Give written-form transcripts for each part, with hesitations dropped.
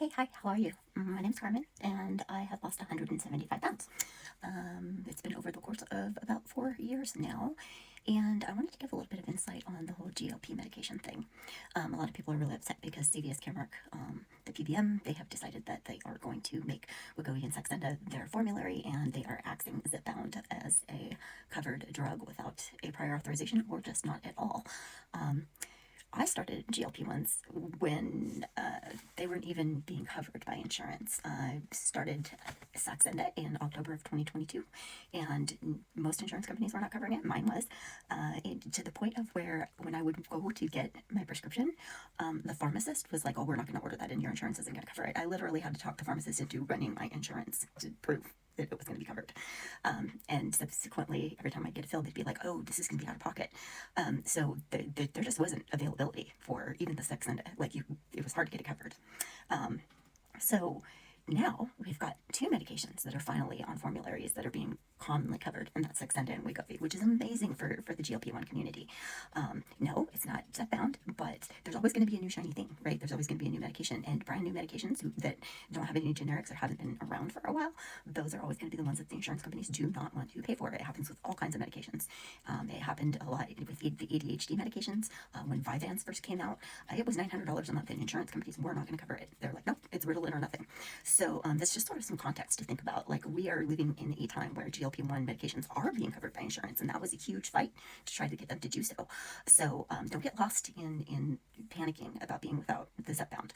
Hey, hi, how are you? My name's Carmen, and I have lost 175 pounds. It's been over the course of about 4 years now, and I wanted to give a little bit of insight on the whole GLP medication thing. A lot of people are really upset because CVS Caremark, the PBM, they have decided that they are going to make Wegovy and Saxenda their formulary, and they are axing Zepbound as a covered drug without a prior authorization or just not at all. I started GLP-1s when they weren't even being covered by insurance. I started Saxenda in October of 2022, and most insurance companies were not covering it. Mine was, to the point of where when I would go to get my prescription, the pharmacist was like, "Oh, we're not going to order that, and your insurance isn't going to cover it." I literally had to talk the pharmacist into running my insurance to prove that it was going to be covered. And subsequently, every time I get a fill, they'd be like, "Oh, this is going to be out of pocket." So there just wasn't availability for even the Saxenda. It was hard to get it covered. So now we've got two medications that are finally on formularies that are being commonly covered, and that's Saxenda and Wegovy, which is amazing for the GLP-1 community. No, it's not Zepbound, but there's always going to be a new shiny thing, right? There's always going to be a new medication, and brand new medications that don't have any generics or haven't been around for a while, those are always going to be the ones that the insurance companies do not want to pay for. It happens with all kinds of medications. It happened a lot with the ADHD medications. When Vyvanse first came out, it was $900 a month, and insurance companies were not going to cover it. They're like, "Nope, it's Ritalin or nothing." So that's just sort of some context to think about. Like, we are living in a time where GLP-1 medications are being covered by insurance, and that was a huge fight to try to get them to do so. So don't get lost in panicking about being without the Zepbound.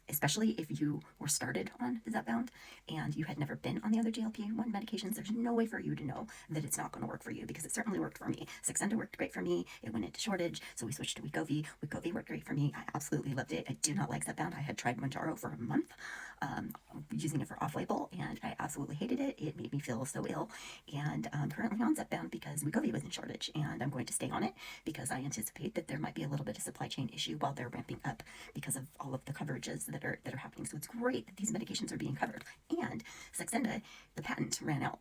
Especially if you were started on Zepbound and you had never been on the other GLP-1 medications, there's no way for you to know that it's not going to work for you, because it certainly worked for me. Saxenda worked great for me. It went into shortage, so we switched to Wegovy. Wegovy worked great for me. I absolutely loved it. I do not like Zepbound. I had tried Mounjaro for a month, using it for off-label, and I absolutely hated it. It made me feel so ill, and I'm currently on Zepbound because Wegovy was in shortage, and I'm going to stay on it because I anticipate that there might be a little bit of supply chain issue while they're ramping up because of all of the coverages that are happening. So it's great that these medications are being covered. And Saxenda, the patent ran out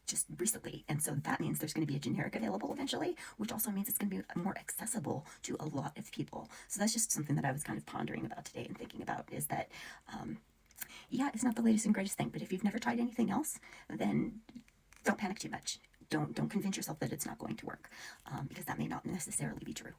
just recently, and so that means there's going to be a generic available eventually, which also means it's going to be more accessible to a lot of people. So that's just something that I was kind of pondering about today and thinking about, is that yeah, it's not the latest and greatest thing, but if you've never tried anything else, then don't panic too much. Don't convince yourself that it's not going to work, because that may not necessarily be true.